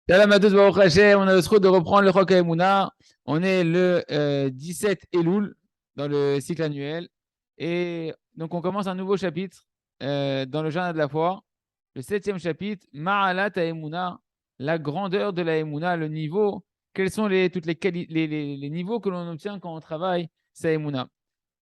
Salam à tous, Baruch Hashem. On a le droit de reprendre le Chok HaEmuna. On est le 17 Elul dans le cycle annuel. Et donc, on commence un nouveau chapitre dans le Jardin de la foi. Le septième chapitre, Ma'alat HaEmuna, la grandeur de la Emuna, le niveau. Quels sont toutes les niveaux que l'on obtient quand on travaille sa Emuna.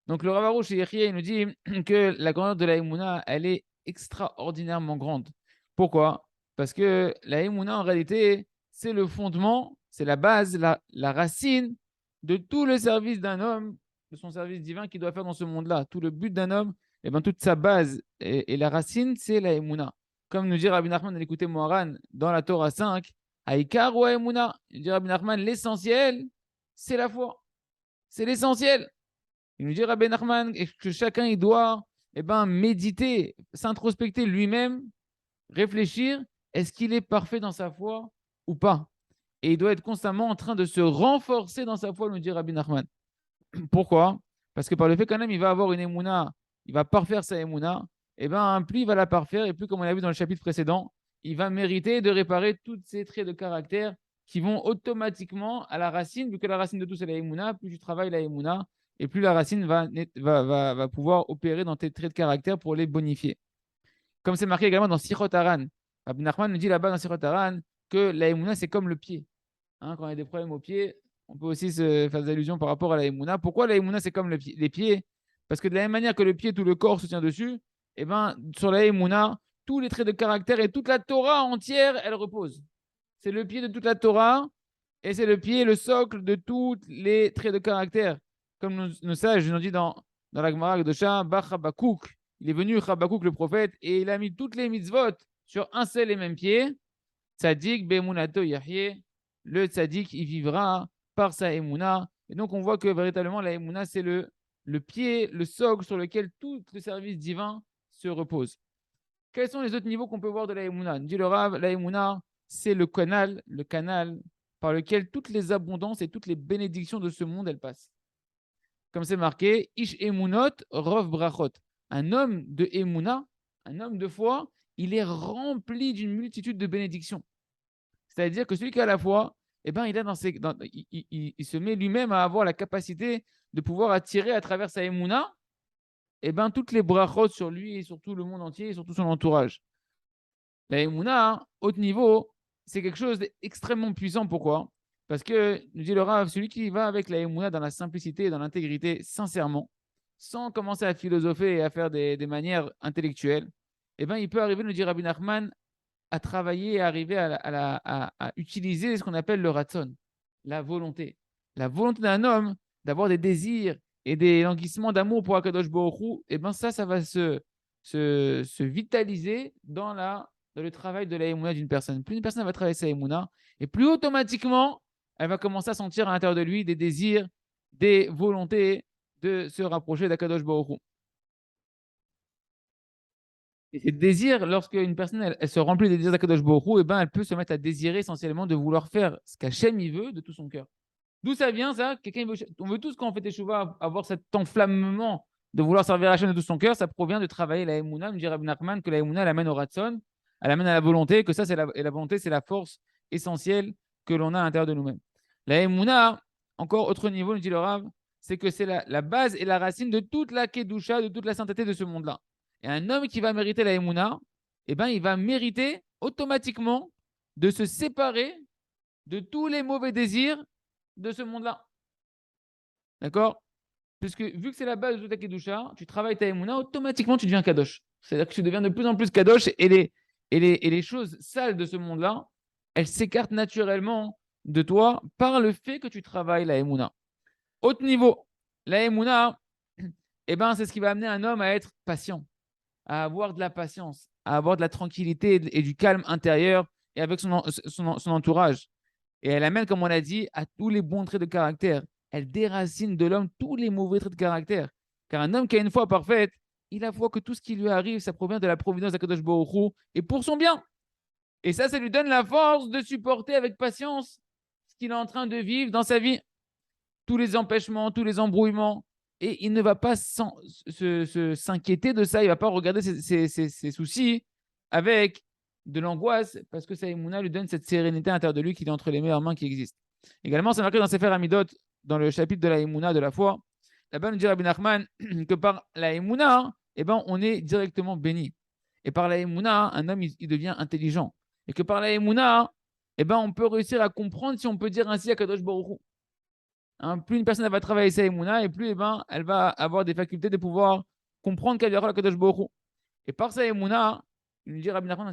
Donc, le Rav Arush Yechia, il nous dit que la grandeur de la Emouna, elle est extraordinairement grande. Pourquoi? Parce que la Emouna, en réalité, c'est le fondement, c'est la base, la racine de tout le service d'un homme, de son service divin qu'il doit faire dans ce monde-là. Tout le but d'un homme, et ben, toute sa base et la racine, c'est la Emouna. Comme nous dit Rabbi Nachman, on écouté Moharan dans la Torah 5, Aïkar ou Emouna. Il dit Rabbi Nachman, l'essentiel, c'est la foi. C'est l'essentiel. Il nous dit Rabbi Nachman que chacun il doit méditer, s'introspecter lui-même, réfléchir, est-ce qu'il est parfait dans sa foi ou pas? Et il doit être constamment en train de se renforcer dans sa foi, nous dit Rabbi Nachman. Pourquoi? Parce que par le fait qu'un homme il va avoir une émouna, il va parfaire sa émouna, et plus il va la parfaire, et plus, comme on l'a vu dans le chapitre précédent, il va mériter de réparer tous ces traits de caractère qui vont automatiquement à la racine, vu que la racine de tout c'est la émouna, plus tu travailles la émouna, et plus la racine va pouvoir opérer dans tes traits de caractère pour les bonifier. Comme c'est marqué également dans Sichot Haran. Rabbi Nachman nous dit là-bas dans Sichot Haran que la émouna c'est comme le pied. Hein, quand on a des problèmes au pied, on peut aussi se faire des allusions par rapport à la Emouna. Pourquoi la Emouna, c'est comme les pieds? Parce que de la même manière que le pied, tout le corps se tient dessus, et sur la Emouna, tous les traits de caractère et toute la Torah entière, elle repose. C'est le pied de toute la Torah et c'est le pied, le socle de tous les traits de caractère. Comme nos sages nous ont dit dans la Gemara de Shah, Bach Habakouk, il est venu Habakouk le prophète et il a mis toutes les mitzvot sur un seul et même pied. Tzadik be'emunato yahye, le tzaddik, il vivra par sa émouna. Et donc, on voit que véritablement, la émouna, c'est le pied, le socle sur lequel tout le service divin se repose. Quels sont les autres niveaux qu'on peut voir de la émouna? Dit le Rav, la émouna, c'est le canal par lequel toutes les abondances et toutes les bénédictions de ce monde, elles passent. Comme c'est marqué, Ish emunot, rov brachot. Un homme de émouna, un homme de foi, il est rempli d'une multitude de bénédictions. C'est-à-dire que celui qui a la foi, il, a il se met lui-même à avoir la capacité de pouvoir attirer à travers sa émouna toutes les brachot sur lui et sur tout le monde entier et sur tout son entourage. La émouna, haut niveau, c'est quelque chose d'extrêmement puissant. Pourquoi? Parce que, nous dit le Rav, celui qui va avec la émouna dans la simplicité et dans l'intégrité, sincèrement, sans commencer à philosopher et à faire des manières intellectuelles, il peut arriver, nous dit Rabbi Nachman, à travailler et arriver à utiliser ce qu'on appelle le ratson, la volonté. La volonté d'un homme d'avoir des désirs et des languissements d'amour pour Akadosh Baruch Hu, ça va se vitaliser dans le travail de la émouna d'une personne. Plus une personne va travailler sa émouna, et plus automatiquement, elle va commencer à sentir à l'intérieur de lui des désirs, des volontés de se rapprocher d'Akadosh Baruch Hu. Et ces désirs, lorsque une personne elle se remplit des désirs d'Akadosh Baruch Hu, elle peut se mettre à désirer essentiellement de vouloir faire ce qu'Hachem il veut de tout son cœur. D'où ça vient ça? On veut tous, quand on fait Teshuvah, avoir cet enflammement de vouloir servir Hachem de tout son cœur. Ça provient de travailler la Emouna. Nous dit Rabbi Nachman que la Emouna, elle amène au Ratson, elle amène à la volonté, que ça, et la volonté, c'est la force essentielle que l'on a à l'intérieur de nous-mêmes. La Emouna, encore autre niveau, nous dit le Rav, c'est que c'est la base et la racine de toute la Kedusha, de toute la sainteté de ce monde-là. Et un homme qui va mériter la Emouna, il va mériter automatiquement de se séparer de tous les mauvais désirs de ce monde-là. D'accord? Puisque vu que c'est la base de toute ta Kedusha, tu travailles ta Emouna, automatiquement tu deviens Kadosh. C'est-à-dire que tu deviens de plus en plus Kadosh et les choses sales de ce monde-là, elles s'écartent naturellement de toi par le fait que tu travailles la Emouna. Autre niveau, la Emouna, c'est ce qui va amener un homme à être patient, à avoir de la patience, à avoir de la tranquillité et du calme intérieur et avec son entourage. Et elle amène, comme on l'a dit, à tous les bons traits de caractère. Elle déracine de l'homme tous les mauvais traits de caractère. Car un homme qui a une foi parfaite, il a foi que tout ce qui lui arrive, ça provient de la providence d'Akadosh Baruch Hu et pour son bien. Et ça lui donne la force de supporter avec patience ce qu'il est en train de vivre dans sa vie. Tous les empêchements, tous les embrouillements. Et il ne va pas s'inquiéter de ça. Il ne va pas regarder ses soucis avec de l'angoisse parce que sa émouna lui donne cette sérénité à l'intérieur de lui qu'il est entre les meilleures mains qui existent. Également, c'est marqué dans Sefer Amidot, dans le chapitre de la émouna, de la foi. Là-bas, nous dit Rabbi Nachman que par la émouna, eh ben, on est directement béni. Et par la émouna, un homme, il devient intelligent. Et que par la émouna, eh ben, on peut réussir à comprendre, si on peut dire ainsi, à Kadosh Baruch Hu. Hein, plus une personne va travailler sa émouna, et plus eh ben, elle va avoir des facultés de pouvoir comprendre qu'elle à Kadosh Baruch Hu. Et par sa émouna, il nous dit Rabbi Nachman dans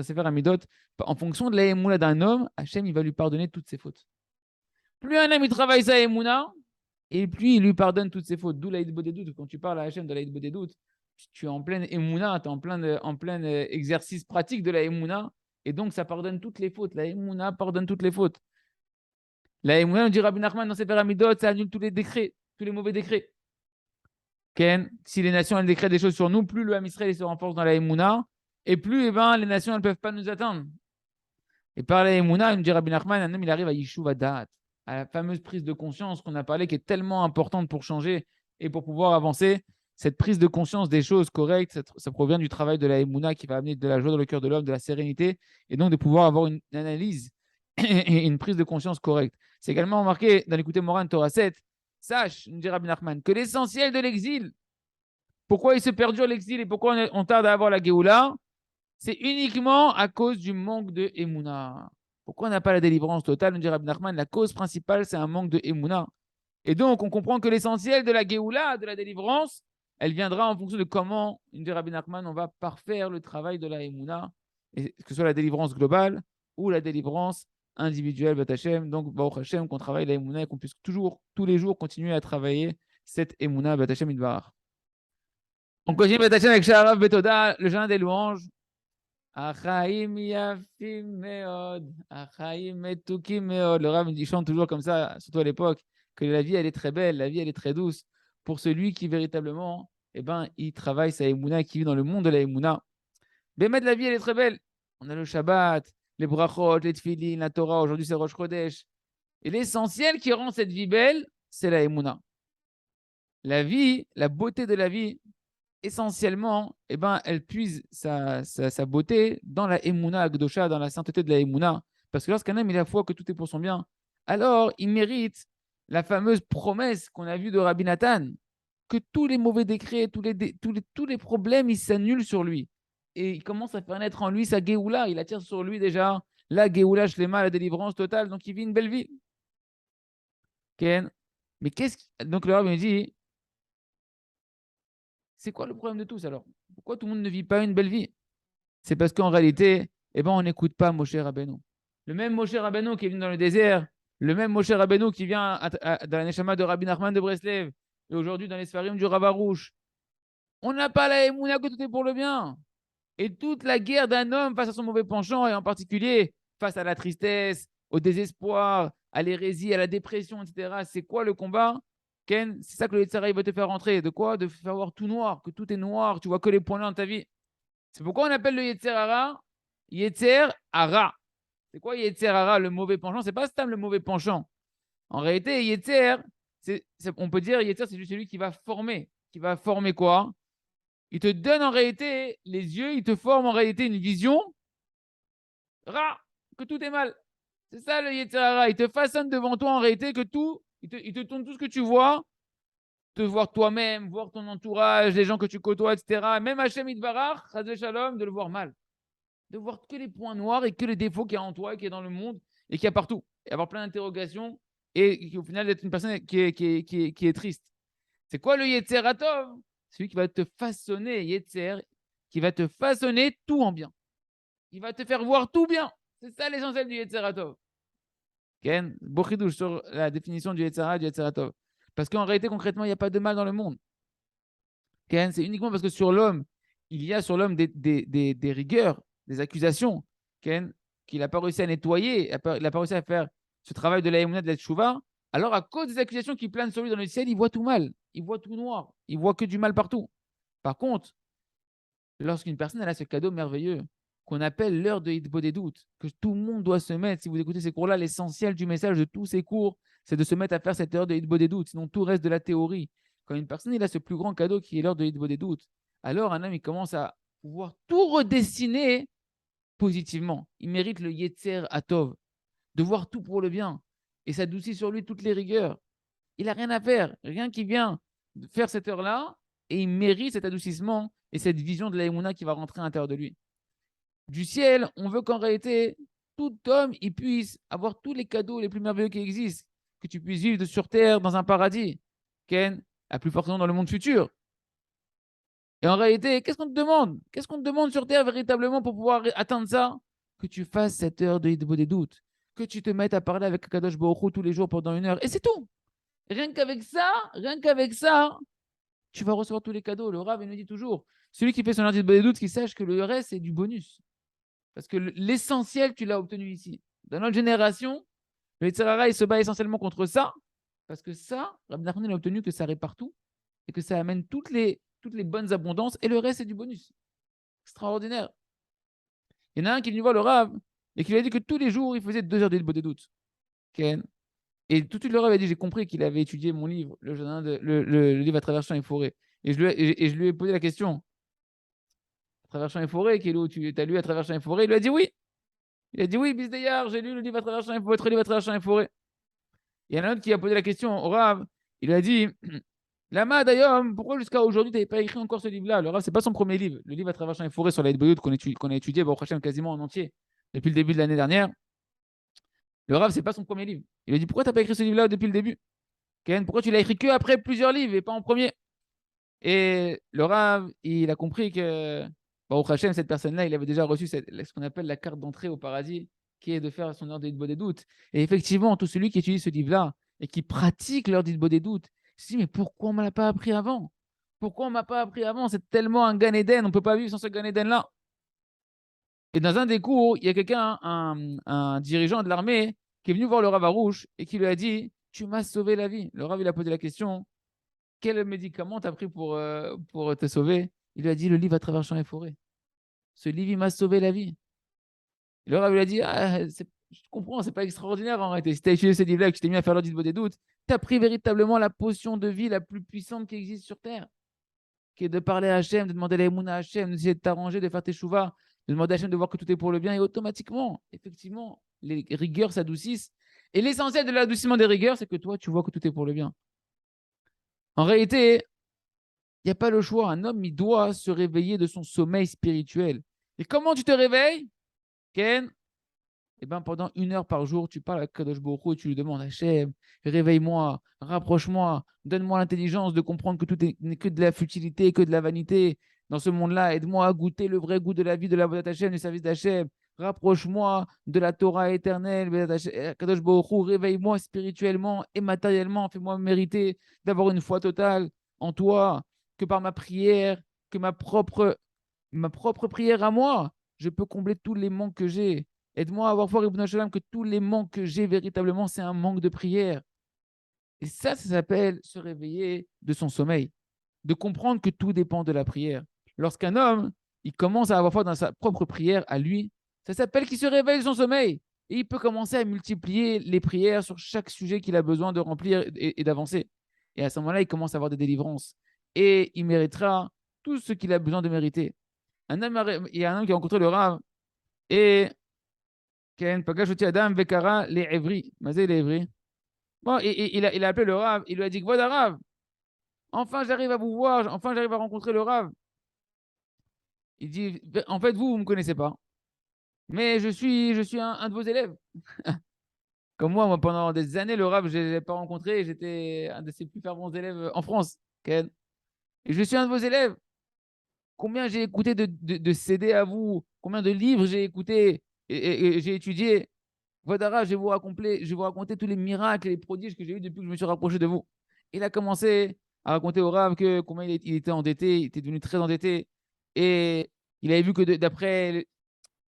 Sefer Amidot, en fonction de la émouna d'un homme, Hachem, il va lui pardonner toutes ses fautes. Plus un homme il travaille sa émouna, et puis il lui pardonne toutes ses fautes. D'où l'Aïd Bodédout. Quand tu parles à Hachem de l'Aïd Bodédout, tu es en pleine émouna, tu es en plein exercice pratique de la émouna, et donc ça pardonne toutes les fautes. La émouna pardonne toutes les fautes. La émouna, nous dit Rabbi Nachman dans Sefer Amidot, ça annule tous les décrets, tous les mauvais décrets. Ken, si les nations elles décrètent des choses sur nous, plus le Ham Israël se renforce dans la émouna, et plus eh ben, les nations elles ne peuvent pas nous atteindre. Et par la émouna, il nous dit Rabbi Nachman, un homme il arrive à Yishuv Da'at, à la fameuse prise de conscience qu'on a parlé, qui est tellement importante pour changer et pour pouvoir avancer. Cette prise de conscience des choses correctes, ça provient du travail de la émouna qui va amener de la joie dans le cœur de l'homme, de la sérénité, et donc de pouvoir avoir une analyse et une prise de conscience correcte. C'est également marqué dans l'écouté Moran Torah 7. Sache, nous dit Rabbi Nachman, que l'essentiel de l'exil, pourquoi il se perdure l'exil et pourquoi on tarde à avoir la Géoula, c'est uniquement à cause du manque de Emouna. Pourquoi on n'a pas la délivrance totale? Nous dit Rabbi Nachman, la cause principale, c'est un manque de Emouna. Et donc, on comprend que l'essentiel de la Géoula, de la délivrance, elle viendra en fonction de comment, nous dit Rabbi Nachman, on va parfaire le travail de la Emouna, que ce soit la délivrance globale ou la délivrance individuelle, Bat Hashem. Donc, Baruch Hashem, qu'on travaille la Emouna et qu'on puisse toujours, tous les jours, continuer à travailler cette Emouna, Bat Hashem Idvarach. On continue Bat Hashem avec Sha'arav Betoda, le jeûne des louanges. Achaim yafim meod, achaim metukim meod. Le Rav il chante toujours comme ça, surtout à l'époque, que la vie elle est très belle, la vie elle est très douce pour celui qui véritablement, eh ben, il travaille sa émouna, qui vit dans le monde de la émouna. Bémet, la vie elle est très belle. On a le Shabbat, les brachot, les tfilin, la Torah. Aujourd'hui c'est Rosh Chodesh. Et l'essentiel qui rend cette vie belle, c'est la émouna. La vie, la beauté de la vie, essentiellement, eh ben, elle puise sa beauté dans la Emouna Agdosha, dans la sainteté de la Emouna. Parce que lorsqu'un homme il a foi que tout est pour son bien, alors il mérite la fameuse promesse qu'on a vue de Rabbi Nathan, que tous les mauvais décrets, tous les problèmes, ils s'annulent sur lui. Et il commence à faire naître en lui sa Géoula. Il attire sur lui déjà la Géoula Shlema, la délivrance totale. Donc il vit une belle vie. Ken. Mais donc le Rabbi me dit, c'est quoi le problème de tous alors? Pourquoi tout le monde ne vit pas une belle vie? C'est parce qu'en réalité, eh ben, on n'écoute pas Moshe Rabbeinu. Le même Moshe Rabbeinu qui est venu dans le désert, le même Moshe Rabbeinu qui vient dans la Neshama de Rabbi Nachman de Breslev, et aujourd'hui dans les Sfarim du Rav Arush. On n'a pas la émouna que tout est pour le bien. Et toute la guerre d'un homme face à son mauvais penchant, et en particulier face à la tristesse, au désespoir, à l'hérésie, à la dépression, etc. C'est quoi le combat? Ken, c'est ça que le Yetzirah va te faire rentrer. De quoi? De faire voir tout noir, que tout est noir, tu vois que les points là dans ta vie. C'est pourquoi on appelle le Yetzirah Yetzirah. C'est quoi Yetzirah, le mauvais penchant? C'est pas Stam le mauvais penchant. En réalité, Yetzer, on peut dire Yetzer, c'est juste celui qui va former. Qui va former quoi? Il te donne en réalité les yeux, il te forme en réalité une vision que tout est mal. C'est ça le Yetzirah. Il te façonne devant toi en réalité que tout, il te tourne tout ce que tu vois, te voir toi-même, voir ton entourage, les gens que tu côtoies, etc. Même Hachem Idvarach, Chazé Shalom, de le voir mal. De voir que les points noirs et que les défauts qu'il y a en toi, qu'il y a dans le monde et qu'il y a partout. Et avoir plein d'interrogations et au final d'être une personne qui est triste. C'est quoi le Yetzer Hatov? Celui qui va te façonner, Yetzer, qui va te façonner tout en bien. Il va te faire voir tout bien. C'est ça l'essentiel du Yetzer Hatov. Ken, Bochidouche sur la définition du Yetzer Hatov. Parce qu'en réalité, concrètement, il n'y a pas de mal dans le monde. Ken, c'est uniquement parce que sur l'homme, il y a sur l'homme des rigueurs, des accusations, Ken, qu'il n'a pas réussi à nettoyer, il n'a pas réussi à faire ce travail de la Emouna, de la Tchouva. Alors, à cause des accusations qui planent sur lui dans le ciel, il voit tout mal, il voit tout noir, il voit que du mal partout. Par contre, lorsqu'une personne elle a ce cadeau merveilleux qu'on appelle l'heure de Hitbo des doutes, que tout le monde doit se mettre, si vous écoutez ces cours-là, l'essentiel du message de tous ces cours, c'est de se mettre à faire cette heure de Hitbo des doutes, sinon tout reste de la théorie. Quand une personne il a ce plus grand cadeau qui est l'heure de Hitbo des doutes, alors un homme il commence à pouvoir tout redessiner positivement. Il mérite le Yetzer Atov, de voir tout pour le bien. Et s'adoucit sur lui toutes les rigueurs. Il n'a rien à faire, rien qui vient de faire cette heure-là, et il mérite cet adoucissement et cette vision de la qui va rentrer à l'intérieur de lui. Du ciel, on veut qu'en réalité, tout homme il puisse avoir tous les cadeaux les plus merveilleux qui existent, que tu puisses vivre sur terre dans un paradis, Ken, à plus fortement dans le monde futur. Et en réalité, qu'est-ce qu'on te demande? Qu'est-ce qu'on te demande sur terre véritablement pour pouvoir atteindre ça? Que tu fasses cette heure de des doutes, que tu te mettes à parler avec Kadosh Baruch Hu tous les jours pendant 1 heure, et c'est tout. Rien qu'avec ça, tu vas recevoir tous les cadeaux. Le Rav, il nous dit toujours, celui qui fait son heure de des doutes, qu'il sache que le reste, c'est du bonus. Parce que l'essentiel, tu l'as obtenu ici. Dans notre génération, le Yitzhara, il se bat essentiellement contre ça, parce que ça, Rabbi Nachman, il a obtenu que ça répare tout, et que ça amène toutes les bonnes abondances, et le reste, c'est du bonus. Extraordinaire. Il y en a un qui venu voir le Rav, et qui lui a dit que tous les jours, il faisait 2 heures de des doutes. Ken. Et tout de suite, le Rav a dit, j'ai compris qu'il avait étudié mon livre, le livre à travers champs et forêts. Et je lui ai posé la question, à travers champs et forêts, Kélo, tu as lu à travers champs et forêts? Il lui a dit oui. Il a dit oui, Bisdeyar, j'ai lu le livre à travers champs et forêts, votre livre à travers champs et forêts. Il y en a un autre qui a posé la question au Rav. Il a dit, Lama d'ailleurs, pourquoi jusqu'à aujourd'hui, tu n'avais pas écrit encore ce livre-là? Le Rav, ce n'est pas son premier livre. Le livre à travers champs et forêts sur la Hedboyot qu'on a étudié au Hachem quasiment en entier depuis le début de l'année dernière. Le Rav, ce n'est pas son premier livre. Il a dit, pourquoi tu n'as pas écrit ce livre-là depuis le début? Ken, pourquoi tu l'as écrit que après plusieurs livres et pas en premier? Et le Rav, il a compris que, au Hachem, cette personne-là, il avait déjà reçu ce qu'on appelle la carte d'entrée au paradis, qui est de faire son heure d'Idbo des doutes. Et effectivement, tout celui qui utilise ce livre-là et qui pratique l'heure d'Idbo des doutes, se dit, mais pourquoi on ne me l'a pas appris avant? Pourquoi on ne m'a pas appris avant? C'est tellement un Gan Eden, on ne peut pas vivre sans ce Gan Eden-là. Et dans un des cours, il y a quelqu'un, un dirigeant de l'armée, qui est venu voir le Rav Arouche et qui lui a dit, tu m'as sauvé la vie. Le Rav, il a posé la question, quel médicament t'as pris pour te sauver? Il lui a dit, le livre à travers champs et forêts. Ce livre, il m'a sauvé la vie. Et le Rav lui a dit, je comprends, c'est pas extraordinaire en réalité. Si tu as étudié ce livre-là et que tu t'es mis à faire l'audit des doutes, tu as pris véritablement la potion de vie la plus puissante qui existe sur Terre, qui est de parler à Hachem, de demander la à Hachem, d'essayer de t'arranger, de faire tes chouvas, de demander à Hachem de voir que tout est pour le bien, et automatiquement, effectivement, les rigueurs s'adoucissent. Et l'essentiel de l'adoucissement des rigueurs, c'est que toi, tu vois que tout est pour le bien. En réalité, il n'y a pas le choix. Un homme, il doit se réveiller de son sommeil spirituel. Et comment tu te réveilles, Ken? Eh bien, pendant 1 heure par jour, tu parles à Kadosh Baruch Hu et tu lui demandes, Hachem, réveille-moi, rapproche-moi, donne-moi l'intelligence de comprendre que tout n'est que de la futilité, que de la vanité. Dans ce monde-là, aide-moi à goûter le vrai goût de la vie, de la voie d'Hachem, du service d'Hachem. Rapproche-moi de la Torah éternelle. Kadosh Baruch Hu, réveille-moi spirituellement et matériellement. Fais-moi mériter d'avoir une foi totale en toi, que par ma prière, que ma propre prière à moi, je peux combler tous les manques que j'ai. Aide-moi à avoir foi, Ibn Shalom, que tous les manques que j'ai véritablement, c'est un manque de prière. Et ça s'appelle se réveiller de son sommeil, de comprendre que tout dépend de la prière. Lorsqu'un homme, il commence à avoir foi dans sa propre prière à lui, ça s'appelle qu'il se réveille de son sommeil. Et il peut commencer à multiplier les prières sur chaque sujet qu'il a besoin de remplir et d'avancer. Et à ce moment-là, il commence à avoir des délivrances. Et il méritera tout ce qu'il a besoin de mériter. Il y a un homme qui a rencontré le Rav et כן, פגש אותי אדם וקרא לעברי. מה זה לעברי? Bon, il a appelé le Rav, il lui a dit, voilà Rav, enfin j'arrive à vous voir, enfin j'arrive à rencontrer le Rav. Il dit, en fait, vous ne me connaissez pas, mais je suis un de vos élèves. Comme moi, pendant des années, le Rav, je ne l'ai pas rencontré, j'étais un de ses plus fervents élèves en France. Ken. Et je suis un de vos élèves. Combien j'ai écouté de CD à vous, combien de livres j'ai écouté et j'ai étudié. Vodara, je vais vous raconter tous les miracles et les prodiges que j'ai eu depuis que je me suis rapproché de vous. Il a commencé à raconter au Rav que combien il était endetté, il était devenu très endetté. Et il avait vu que d'après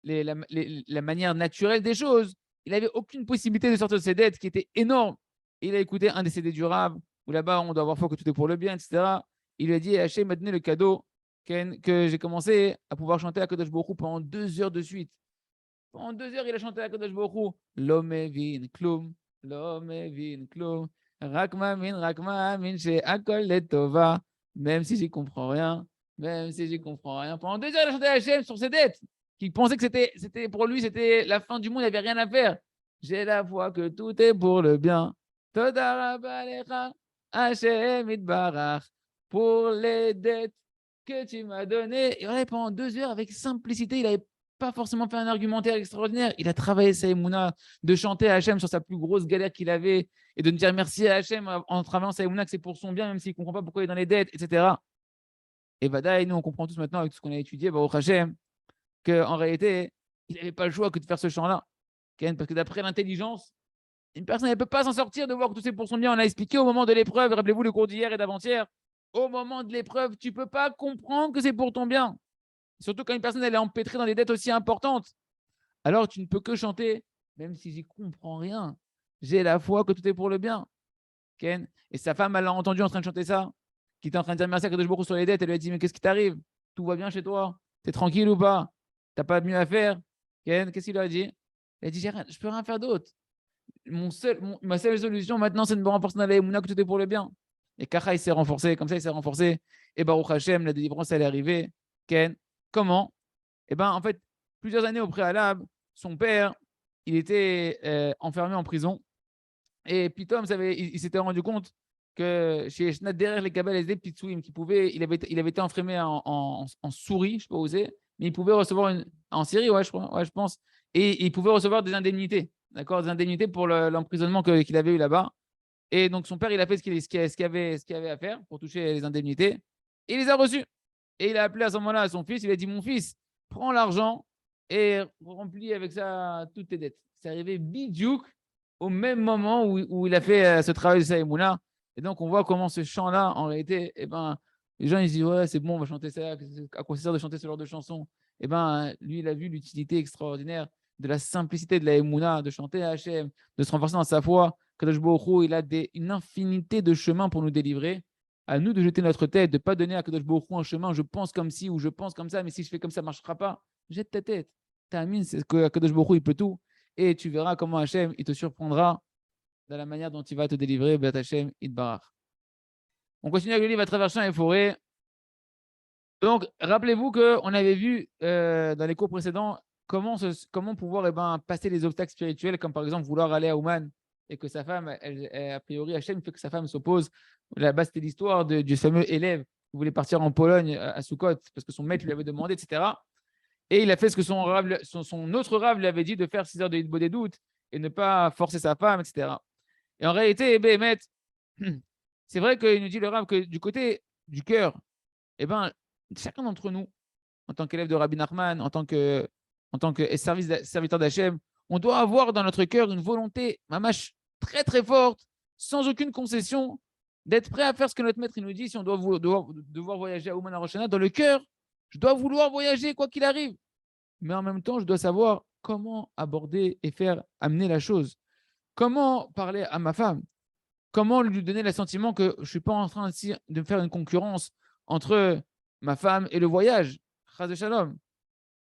la manière naturelle des choses, il n'avait aucune possibilité de sortir de ses dettes qui étaient énormes. Et il a écouté un des CD du Rav, où là-bas on doit avoir foi que tout est pour le bien, etc. Il lui a dit, Hachem m'a donné le cadeau que j'ai commencé à pouvoir chanter à Kadosh Baruch Hu pendant 2 heures de suite. Pendant 2 heures, il a chanté à Kadosh Baruch Hu. Lo mevin klum, lo mevin klum. Rak ma'amin, she'akol letova. Même si j'y comprends rien, même si j'y comprends rien. Pendant 2 heures, il a chanté à Hachem sur ses dettes. qui pensait que c'était pour lui, c'était la fin du monde, il n'y avait rien à faire. J'ai la foi que tout est pour le bien. Toda rabba lecha, Hashem itbarach, pour les dettes que tu m'as données. Et voilà, pendant 2 heures, avec simplicité, il n'avait pas forcément fait un argumentaire extraordinaire. Il a travaillé sa émouna, de chanter à Hachem sur sa plus grosse galère qu'il avait et de dire merci à Hachem en travaillant sa émouna, que c'est pour son bien, même s'il ne comprend pas pourquoi il est dans les dettes, etc. Et Vadaï, nous, on comprend tous maintenant avec tout ce qu'on a étudié, au Hachem, qu'en réalité, il n'avait pas le choix que de faire ce chant-là. Parce que d'après l'intelligence, une personne ne peut pas s'en sortir de voir que tout c'est pour son bien. On a expliqué au moment de l'épreuve, rappelez-vous le cours d'hier et d'avant-hier, au moment de l'épreuve, tu ne peux pas comprendre que c'est pour ton bien. Surtout quand une personne elle est empêtrée dans des dettes aussi importantes. Alors tu ne peux que chanter, même si j'y comprends rien. J'ai la foi que tout est pour le bien. Ken. Et sa femme, elle l'a entendu en train de chanter ça, qui était en train de dire merci à Kadosh Baruch Hu sur les dettes. Elle lui a dit, mais qu'est-ce qui t'arrive? Tout va bien chez toi? T'es tranquille ou pas? T'as pas mieux à faire? Ken, qu'est-ce qu'il lui a dit? Elle a dit, je peux rien faire d'autre. Ma seule solution maintenant, c'est de me renforcer dans la Emouna, que tout est pour le bien. Et Kacha, il s'est renforcé, comme ça, il s'est renforcé. Et Baruch Hashem, la délivrance, elle est arrivée. Ken, comment? Eh bien, en fait, plusieurs années au préalable, son père, il était enfermé en prison. Et Pitom, il s'était rendu compte que chez Shnat, derrière les Kabbal, les Pitsouim, il avait été enfermé en souris, je ne sais pas où c'est, mais il pouvait recevoir en Syrie, ouais, je pense, et il pouvait recevoir des indemnités, d'accord, des indemnités pour l'emprisonnement qu'il avait eu là-bas. Et donc son père, il a fait ce qu'il avait à faire pour toucher les indemnités, et il les a reçues. Et il a appelé à ce moment-là à son fils, il a dit, mon fils, prends l'argent et remplis avec ça toutes tes dettes. C'est arrivé bidiouk au même moment où il a fait ce travail de Saïmouna. Et donc, on voit comment ce chant-là, en réalité, eh ben, les gens ils disent, ouais, c'est bon, on va chanter ça. À quoi ça sert de chanter ce genre de chanson? Eh ben, lui, il a vu l'utilité extraordinaire de la simplicité de la Emouna, de chanter à Hachem, de se renforcer dans sa foi. Kadosh Baruch Hu, il a une infinité de chemins pour nous délivrer. À nous de jeter notre tête, de ne pas donner à Kadosh Baruch Hu un chemin, je pense comme ci ou je pense comme ça, mais si je fais comme ça, ça ne marchera pas. Jette ta tête. T'amines, c'est que Kadosh Baruch Hu, il peut tout. Et tu verras comment Hachem, il te surprendra dans la manière dont il va te délivrer, Bet Hachem, Itbarach. On continue avec le livre à travers champs et forêts. Donc, rappelez-vous qu'on avait vu dans les cours précédents comment pouvoir passer les obstacles spirituels, comme par exemple vouloir aller à Ouman et que sa femme, a priori, Hachem fait que sa femme s'oppose. Là-bas, c'était l'histoire du fameux élève qui voulait partir en Pologne à Soukot parce que son maître lui avait demandé, etc. Et il a fait ce que son autre rave lui avait dit de faire 6 heures de hitbo des doutes et ne pas forcer sa femme, etc. Et en réalité, c'est vrai qu'il nous dit le rave que du côté du cœur, chacun d'entre nous, en tant qu'élève de Rabbi Nachman, en tant que serviteur d'Hachem, on doit avoir dans notre cœur une volonté, mamash, très très forte, sans aucune concession, d'être prêt à faire ce que notre maître il nous dit. Si on doit devoir voyager à Ouman à Rosh Hashanah, dans le cœur, je dois vouloir voyager quoi qu'il arrive. Mais en même temps, je dois savoir comment aborder et amener la chose. Comment parler à ma femme? Comment lui donner le sentiment que je ne suis pas en train de faire une concurrence entre ma femme et le voyage, Chas de Shalom.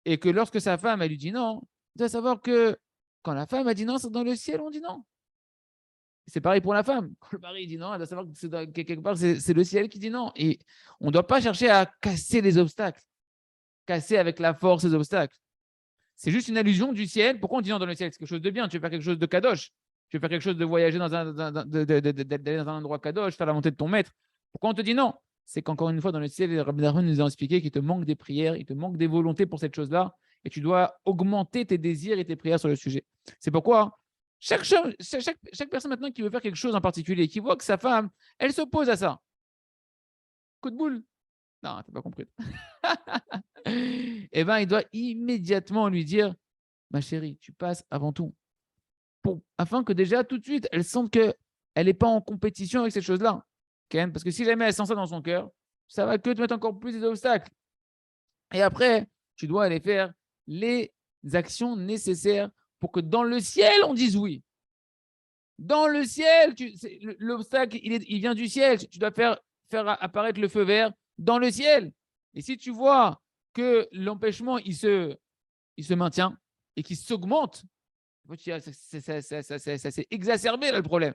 Et que lorsque sa femme, elle lui dit non, il doit savoir que quand la femme a dit non, c'est dans le ciel, on dit non. C'est pareil pour la femme. Quand le mari dit non, elle doit savoir que quelque part, c'est le ciel qui dit non. Et on ne doit pas chercher à casser les obstacles, casser avec la force les obstacles. C'est juste une allusion du ciel. Pourquoi on dit non dans le ciel? C'est quelque chose de bien. Tu veux faire quelque chose de kadosh. Tu veux faire quelque chose de voyager d'aller dans un endroit kadosh, faire la montée de ton maître. Pourquoi on te dit non? C'est qu'encore une fois, dans le ciel, les Rabbi Nachman nous a expliqué qu'il te manque des prières, il te manque des volontés pour cette chose-là, et tu dois augmenter tes désirs et tes prières sur le sujet. C'est pourquoi chaque personne maintenant qui veut faire quelque chose en particulier, qui voit que sa femme, elle s'oppose à ça. Coup de boule. Non, t'as pas compris. Eh bien, il doit immédiatement lui dire, ma chérie, tu passes avant tout. Afin que déjà, tout de suite, elle sente qu'elle n'est pas en compétition avec ces choses-là. Parce que si jamais elle sent ça dans son cœur, ça va que te mettre encore plus d'obstacles. Et après, tu dois aller faire les actions nécessaires pour que dans le ciel, on dise oui. Dans le ciel, l'obstacle, il vient du ciel. Tu dois faire apparaître le feu vert dans le ciel. Et si tu vois que l'empêchement, il se maintient et qu'il s'augmente, ça s'est exacerbé là, le problème.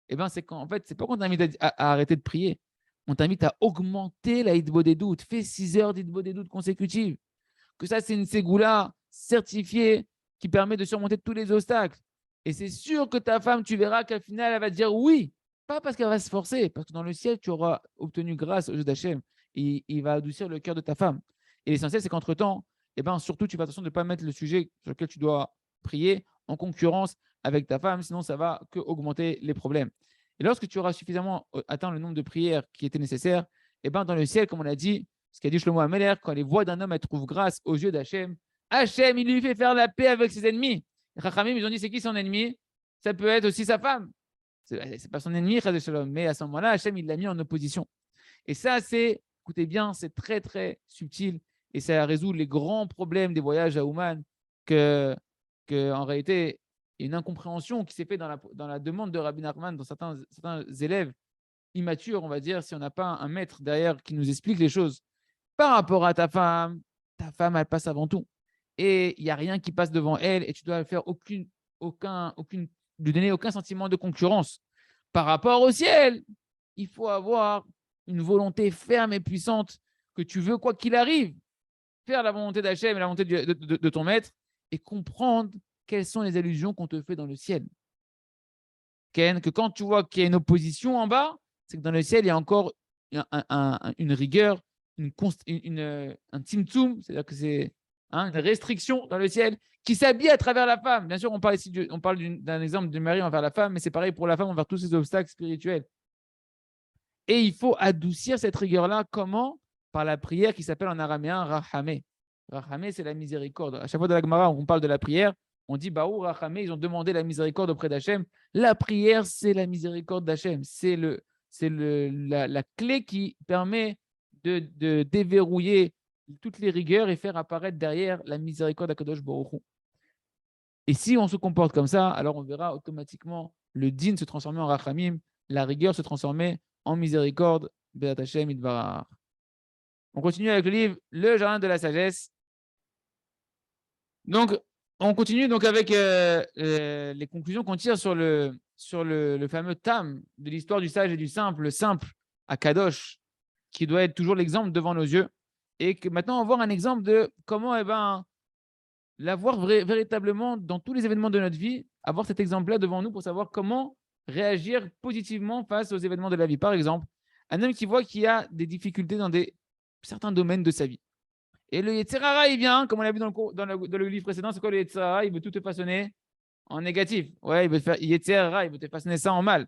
Eh bien, c'est qu'en fait, c'est pas qu'on t'invite à arrêter de prier. On t'invite à augmenter la hitbo des doutes. Fais 6 heures d'hitbo des doutes consécutives. que ça, c'est une ségoula certifiée qui permet de surmonter tous les obstacles. Et c'est sûr que ta femme, tu verras qu'au final, elle va dire oui. Pas parce qu'elle va se forcer, parce que dans le ciel, tu auras obtenu grâce aux yeux d'Hachem. Et il va adoucir le cœur de ta femme. Et l'essentiel, c'est qu'entre-temps, eh ben, surtout, tu fais attention de ne pas mettre le sujet sur lequel tu dois prier en concurrence avec ta femme, sinon ça va que augmenter les problèmes. Et lorsque tu auras suffisamment atteint le nombre de prières qui étaient nécessaires, eh ben, dans le ciel, comme on l'a dit, ce qu'a dit Shlomo Ameler, quand les voix d'un homme elles trouvent grâce aux yeux d'Hachem, Hachem, il lui fait faire la paix avec ses ennemis. Les Chachamim, ils ont dit, c'est qui son ennemi? Ça peut être aussi sa femme. C'est pas son ennemi, mais à ce moment-là, Hachem, il l'a mis en opposition. Et ça, c'est, écoutez bien, c'est très, très subtil et ça résout les grands problèmes des voyages à Ouman que en réalité, il y a une incompréhension qui s'est faite dans la demande de Rabbi Nachman, dans certains élèves immatures, on va dire, si on n'a pas un maître derrière qui nous explique les choses. Par rapport à ta femme, elle passe avant tout. Et il n'y a rien qui passe devant elle et tu dois faire lui donner aucun sentiment de concurrence. Par rapport au ciel, il faut avoir une volonté ferme et puissante que tu veux, quoi qu'il arrive, faire la volonté d'Hachem et la volonté de ton maître et comprendre quelles sont les allusions qu'on te fait dans le ciel. Ken, que quand tu vois qu'il y a une opposition en bas, c'est que dans le ciel, il y a encore une rigueur, un timtum, c'est-à-dire que c'est une restriction dans le ciel qui s'habille à travers la femme. Bien sûr, on parle ici d'un exemple du mari envers la femme, mais c'est pareil pour la femme envers tous ces obstacles spirituels. Et il faut adoucir cette rigueur-là. Comment? Par la prière qui s'appelle en araméen Rahamé. Rahamé, c'est la miséricorde. À chaque fois dans la Gemara, on parle de la prière, on dit Baou Rahamé, ils ont demandé la miséricorde auprès d'Hachem. La prière, c'est la miséricorde d'Hachem. C'est la clé qui permet de déverrouiller toutes les rigueurs et faire apparaître derrière la miséricorde d'Akadosh Baruch Hu. Et si on se comporte comme ça, alors on verra automatiquement le din se transformer en rachamim, la rigueur se transformer en miséricorde. Be'at Hashem Yitbarach. On continue avec le livre Le Jardin de la Sagesse. Donc, on continue donc avec les conclusions qu'on tire sur le fameux tam de l'histoire du sage et du simple, le simple à Kadosh, qui doit être toujours l'exemple devant nos yeux. Et que maintenant, on va voir un exemple de comment l'avoir véritablement dans tous les événements de notre vie, avoir cet exemple-là devant nous pour savoir comment réagir positivement face aux événements de la vie. Par exemple, un homme qui voit qu'il y a des difficultés dans certains domaines de sa vie. Et le Yetzer Hara, il vient, comme on l'a vu dans le livre précédent, c'est quoi le Yetzer Hara? Il veut tout te façonner en négatif. Ouais, il veut te faire Yetzer Hara, il veut te façonner ça en mal.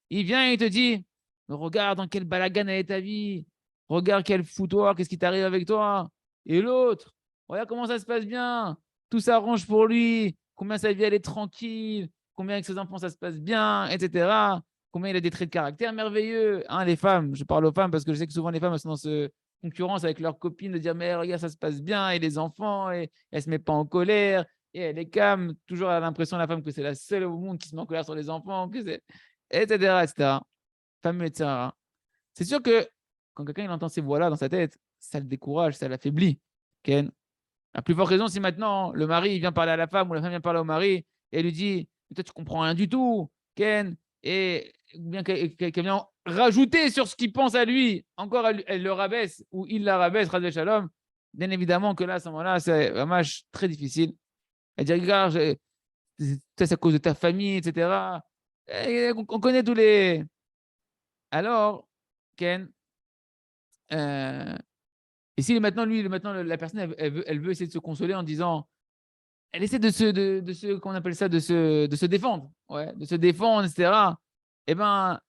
Il vient et il te dit, regarde dans quel balagan est ta vie. Regarde quel foutoir, qu'est-ce qui t'arrive avec toi. Et l'autre, regarde comment ça se passe bien. Tout s'arrange pour lui. Combien sa vie, elle est tranquille. Combien avec ses enfants, ça se passe bien, etc. Combien il a des traits de caractère merveilleux. Hein, les femmes, je parle aux femmes parce que je sais que souvent les femmes elles sont dans ce concurrence avec leurs copines de dire mais regarde ça se passe bien et les enfants et elle se met pas en colère et elle est calme, toujours à l'impression la femme que c'est la seule au monde qui se met en colère sur les enfants, que c'est etc. Fameux etc. C'est sûr que quand quelqu'un il entend ces voix-là dans sa tête, ça le décourage, ça l'affaiblit. Ken. À plus forte raison si maintenant le mari vient parler à la femme ou la femme vient parler au mari et elle lui dit mais toi tu comprends rien du tout, Ken, et bien qu'elle vient rajouter sur ce qu'il pense à lui, encore elle le rabaisse ou il la rabaisse, Radvé Shalom, bien évidemment que là, à ce moment-là, c'est vraiment très difficile. Elle dit regarde, c'est à cause de ta famille, etc. Et on connaît tous les. Alors, Ken, et si maintenant, la personne, elle veut essayer de se consoler en disant, elle essaie qu'on appelle ça, de se défendre, ouais, de se défendre, etc. Eh ben,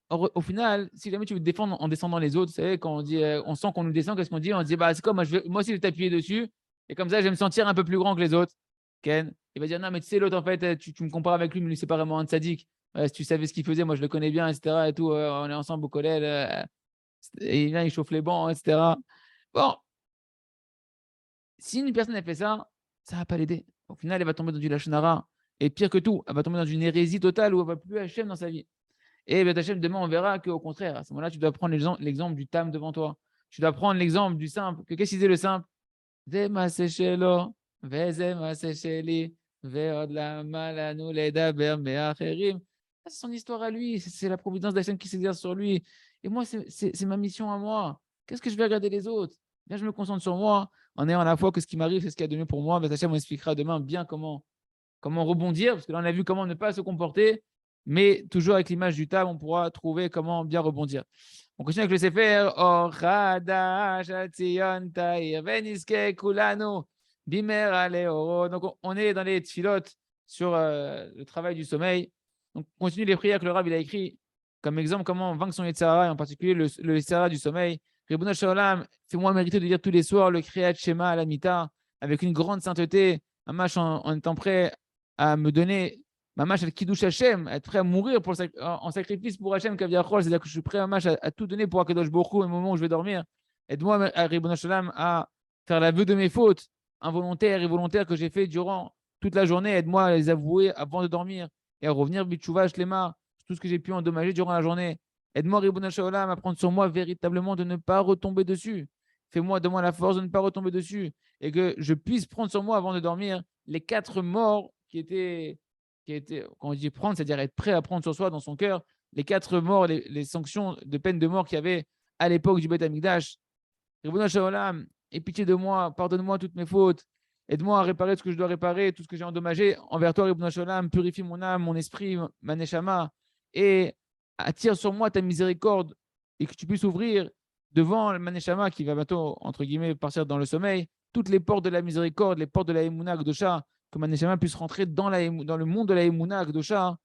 au final, si jamais tu veux te défendre en descendant les autres, vous savez, quand on dit, on sent qu'on nous descend, qu'est-ce qu'on dit? On dit, bah, c'est quoi, moi aussi, je vais t'appuyer dessus, et comme ça, je vais me sentir un peu plus grand que les autres. Ken, il va dire, non, mais tu sais, l'autre, en fait, tu me compares avec lui, mais lui, c'est pas vraiment un sadique. Ouais, si tu savais ce qu'il faisait, moi, je le connais bien, etc. Et tout, on est ensemble au collège, et là, il chauffe les bancs, etc. Bon, si une personne a fait ça, ça ne va pas l'aider. Au final, elle va tomber dans du lachonara. Et pire que tout, elle va tomber dans une hérésie totale où elle ne va plus Hachem dans sa vie. Et ben, Hachem, demain, on verra qu'au contraire, à ce moment-là, tu dois prendre l'exemple du tam devant toi. Tu dois prendre l'exemple du simple. Qu'est-ce qu'il disait le simple? C'est son histoire à lui, c'est la providence d'Hachem qui s'exerce sur lui. Et moi, c'est ma mission à moi. Qu'est-ce que je vais regarder les autres? Bien, je me concentre sur moi. en ayant à la fois que ce qui m'arrive, c'est ce qu'il y a de mieux pour moi. Hachem, on expliquera demain bien comment rebondir, parce que là, on a vu comment ne pas se comporter, mais toujours avec l'image du table, on pourra trouver comment bien rebondir. On continue avec le Sefer. Donc, on est dans les tfilotes sur le travail du sommeil. Donc, on continue les prières que le Rav il a écrit comme exemple comment vaincre son Yetzirah, et en particulier le Yetzirah du sommeil. Ribono Shel Olam, fais-moi mériter de lire tous les soirs le Kriyat Shema à la Mita avec une grande sainteté, un match en étant prêt à me donner ma mâche, elle kiddush Hashem, être prêt à mourir en sacrifice pour Hashem, c'est-à-dire que je suis prêt à tout donner pour Akadosh Baruch Hu au moment où je vais dormir. Aide-moi, Ribono Shel Olam, à faire l'aveu de mes fautes involontaires et volontaires que j'ai fait durant toute la journée. Aide-moi à les avouer avant de dormir et à revenir bitchouva shlema, tout ce que j'ai pu endommager durant la journée. Aide-moi, Ribono Shel Olam, à prendre sur moi véritablement de ne pas retomber dessus. Fais-moi, donne-moi la force de ne pas retomber dessus et que je puisse prendre sur moi avant de dormir les 4 morts qui étaient, quand on dit prendre, c'est-à-dire être prêt à prendre sur soi dans son cœur, les 4 morts, les sanctions de peine de mort qu'il y avait à l'époque du Beth Amikdash. Ribono Shel Olam, aie pitié de moi, pardonne-moi toutes mes fautes, aide-moi à réparer ce que je dois réparer, tout ce que j'ai endommagé envers toi, Ribono Shel Olam, purifie mon âme, mon esprit, ma neshama, et attire sur moi ta miséricorde et que tu puisses ouvrir devant le Maneshama qui va bientôt, entre guillemets, partir dans le sommeil, toutes les portes de la miséricorde, les portes de la Emouna Gdosha, que Maneshama puisse rentrer dans le monde de la Emouna Gdosha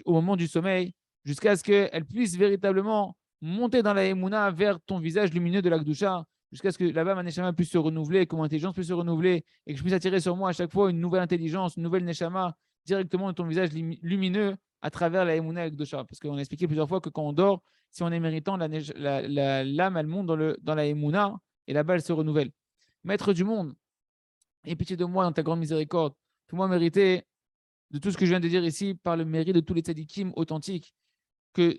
au moment du sommeil, jusqu'à ce qu'elle puisse véritablement monter dans la Emouna vers ton visage lumineux de la Gdosha, jusqu'à ce que là-bas, Maneshama puisse se renouveler, que mon intelligence puisse se renouveler, et que je puisse attirer sur moi à chaque fois une nouvelle intelligence, une nouvelle Neshama, directement de ton visage lumineux à travers la Emouna Gdosha. Parce qu'on a expliqué plusieurs fois que quand on dort, si on est méritant, l'âme, elle monte dans la Emouna et là-bas, elle se renouvelle. Maître du monde, aie pitié de moi dans ta grande miséricorde. Fais-moi mériter de tout ce que je viens de dire ici par le mérite de tous les tzadikim authentiques, que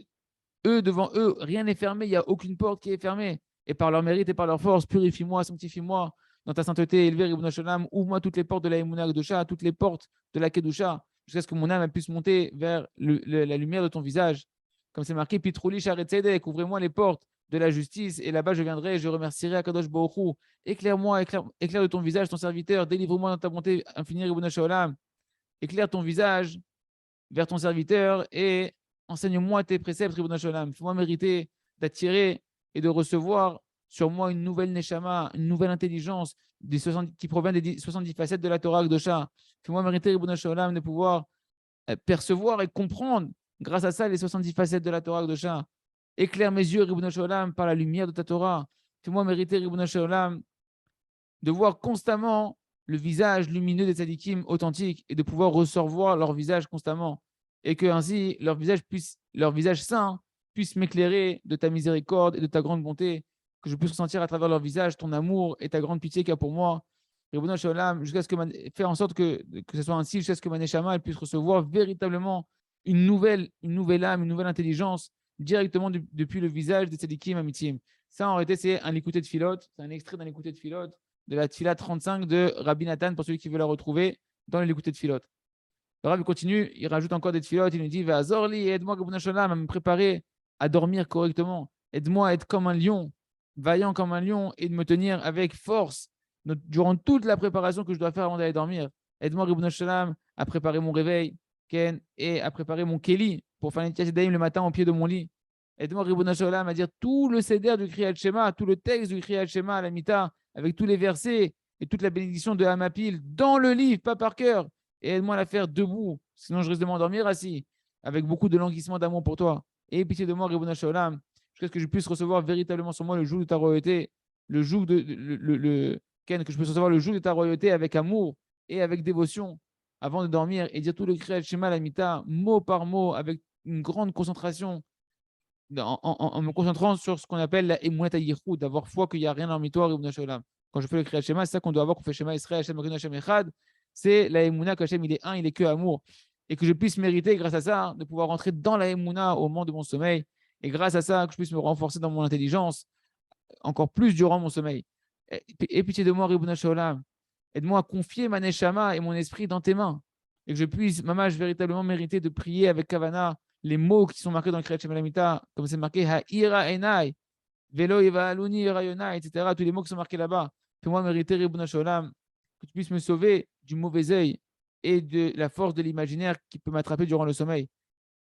eux, devant eux, rien n'est fermé, il n'y a aucune porte qui est fermée. Et par leur mérite et par leur force, purifie-moi, sanctifie-moi dans ta sainteté élevée, Ribono Shel Olam, ouvre-moi toutes les portes de la Emouna Gdosha, toutes les portes de la Kedusha, jusqu'à ce que mon âme puisse monter vers la lumière de ton visage. Comme c'est marqué, Pitrouli Sharet Tzedek, ouvrez-moi les portes de la justice, et là-bas je viendrai et je remercierai Akadosh Baruch Hu. Éclaire-moi, éclaire de ton visage ton serviteur, délivre-moi dans ta bonté infinie, Ribono Shel Olam. Éclaire ton visage vers ton serviteur et enseigne-moi tes préceptes, Ribono Shel Olam. Fais-moi mériter d'attirer et de recevoir sur moi une nouvelle neshama, une nouvelle intelligence qui provient des 70 facettes de la Torah Gdosha. Fais-moi mériter, Ribono Shel Olam, de pouvoir percevoir et comprendre, grâce à ça, les 70 facettes de la Torah Gdosha. Éclaire mes yeux, Ribono Shel Olam, par la lumière de ta Torah. Fais-moi mériter, Ribono Shel Olam, de voir constamment le visage lumineux des tzadikim authentiques et de pouvoir recevoir leur visage constamment. Et que ainsi, leur visage saint puisse m'éclairer de ta miséricorde et de ta grande bonté, que je puisse ressentir à travers leur visage ton amour et ta grande pitié qu'il y a pour moi. Ribono Shel Olam, jusqu'à ce que faire en sorte que ce soit ainsi, jusqu'à ce que ma neshama elle puisse recevoir véritablement une nouvelle âme, une nouvelle intelligence directement depuis le visage des tzadikim amitim. Ça, en réalité, c'est un écouté de Philote, c'est un extrait d'un écouté de Philote de la Tfila 35 de Rabbi Nathan, pour celui qui veut la retrouver dans l'écouté de Philote. Le Rabbi continue, il rajoute encore des Tfilotes, il nous dit Vazorli, aide-moi, Ribono Shel Olam, à me préparer à dormir correctement. Aide-moi à être comme un lion, vaillant comme un lion, et de me tenir avec force durant toute la préparation que je dois faire avant d'aller dormir. Aide-moi, Ribono Shel Olam, à préparer mon réveil, Ken, et à préparer mon Keli pour faire une Daim le matin au pied de mon lit. Aide-moi, Ribono Shel Olam, à dire tout le Seder du Kriyat Shema, tout le texte du Kriyat Shema à la Mita, avec tous les versets et toute la bénédiction de Hamapil dans le livre, pas par cœur. Et aide-moi à la faire debout, sinon je risque de m'endormir assis, avec beaucoup de languissement d'amour pour toi. Et pitié de moi, Ribono Shel Olam, jusqu'à ce que je puisse recevoir véritablement sur moi le joug de ta royauté, le joug que je puisse recevoir le joug de ta royauté avec amour et avec dévotion avant de dormir et dire tout le Kriyat Shema la Mita, mot par mot, avec une grande concentration, en me concentrant sur ce qu'on appelle la Emunat HaYichud, d'avoir foi qu'il n'y a rien en toi, Ribono Shel Olam. Quand je fais le Kriyat Shema, c'est ça qu'on doit avoir, qu'on fait Shema Israël, Hashem Elokeinu Hashem Echad, c'est la Emunah qu'Hachem il est un, il est que amour. Et que je puisse mériter, grâce à ça, de pouvoir rentrer dans la Emunah au moment de mon sommeil. Et grâce à ça, que je puisse me renforcer dans mon intelligence encore plus durant mon sommeil. Et pitié de moi, Ribono Shel Olam. Aide-moi à confier ma neshama et mon esprit dans tes mains. Et que je puisse, mamash, véritablement mériter de prier avec Kavana les mots qui sont marqués dans le Kriyat Shema Lamita, comme c'est marqué Ha'ira Enai, Velo Eva Aluni Rayona, etc. Tous les mots qui sont marqués là-bas. Fais-moi mériter, Ribono Shel Olam, que tu puisses me sauver du mauvais œil et de la force de l'imaginaire qui peut m'attraper durant le sommeil.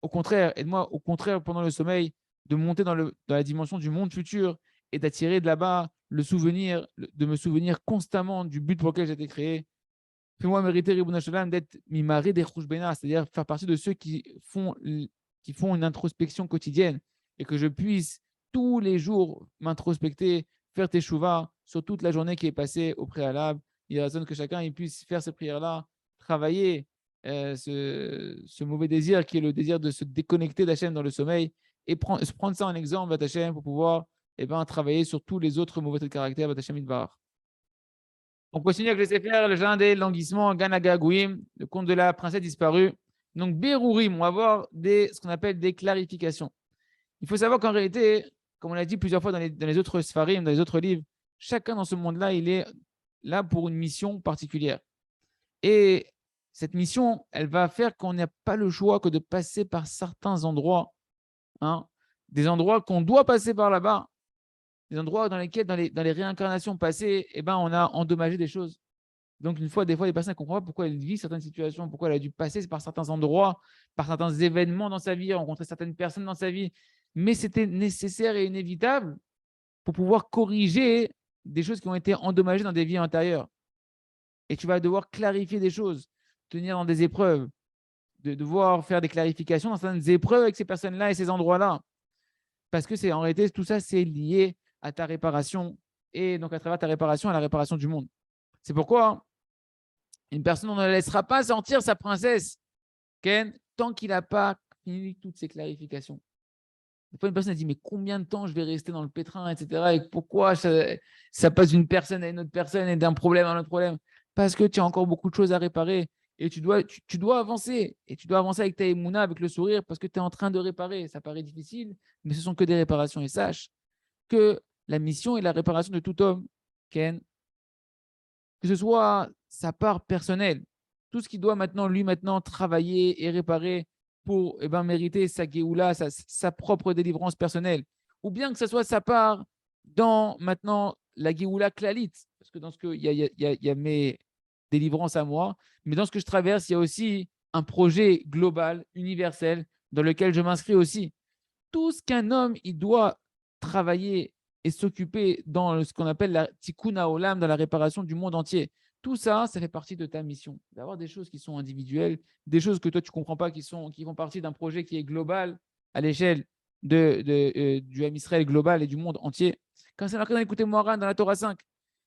Au contraire, aide-moi, au contraire, pendant le sommeil, de monter dans la dimension du monde futur et d'attirer de là-bas le souvenir, de me souvenir constamment du but pour lequel j'ai été créé. Fais-moi mériter, Ribono Shel Olam, d'être mimari des Rouge Bénard, c'est-à-dire faire partie de ceux qui font une introspection quotidienne et que je puisse tous les jours m'introspecter, faire tes chouvas sur toute la journée qui est passée au préalable. Il raisonne que chacun il puisse faire ces prières-là, travailler ce mauvais désir qui est le désir de se déconnecter d'Hachem dans le sommeil et prendre ça en exemple d'Hachem pour pouvoir travailler sur tous les autres mauvais traits de caractère d'Hachem Idbar. On continue avec le Sefer, le jardin des languissements, Ganaga Gouim, le conte de la princesse disparue. Donc, Berourim, on va avoir ce qu'on appelle des clarifications. Il faut savoir qu'en réalité, comme on l'a dit plusieurs fois dans les autres Sfarim, dans les autres livres, chacun dans ce monde-là, il est là pour une mission particulière. Et cette mission, elle va faire qu'on n'a pas le choix que de passer par certains endroits, hein, des endroits qu'on doit passer par là-bas, des endroits dans lesquels, dans les réincarnations passées, on a endommagé des choses. Donc, des fois, les personnes ne comprennent pas pourquoi elles vivent certaines situations, pourquoi elle a dû passer par certains endroits, par certains événements dans sa vie, rencontrer certaines personnes dans sa vie. Mais c'était nécessaire et inévitable pour pouvoir corriger des choses qui ont été endommagées dans des vies antérieures. Et tu vas devoir clarifier des choses, tenir dans des épreuves, de devoir faire des clarifications dans certaines épreuves avec ces personnes-là et ces endroits-là. Parce que en réalité, tout ça, c'est lié à ta réparation et donc à travers ta réparation, à la réparation du monde. C'est pourquoi une personne, on ne laissera pas sortir sa princesse, Ken, tant qu'il n'a pas fini toutes ses clarifications. Des fois, une personne a dit, mais combien de temps je vais rester dans le pétrin, etc. Et pourquoi ça passe d'une personne à une autre personne et d'un problème à un autre problème? Parce que tu as encore beaucoup de choses à réparer et tu dois avancer. Et tu dois avancer avec ta émouna, avec le sourire, parce que tu es en train de réparer. Ça paraît difficile, mais ce sont que des réparations. Et sache que la mission est la réparation de tout homme, Ken, que ce soit sa part personnelle, tout ce qu'il doit maintenant travailler et réparer pour mériter sa Géoula, sa propre délivrance personnelle, ou bien que ce soit sa part dans maintenant la Géoula Klalit, parce que dans ce que il y a mes délivrances à moi, mais dans ce que je traverse, il y a aussi un projet global, universel, dans lequel je m'inscris aussi. Tout ce qu'un homme il doit travailler et s'occuper dans ce qu'on appelle la tikkun haolam, dans la réparation du monde entier. Tout ça, ça fait partie de ta mission. D'avoir des choses qui sont individuelles, des choses que toi, tu ne comprends pas, qui font partie d'un projet qui est global à l'échelle du Ham Israël global et du monde entier. Quand c'est marqué dans l'écouter Moharan, dans la Torah 5,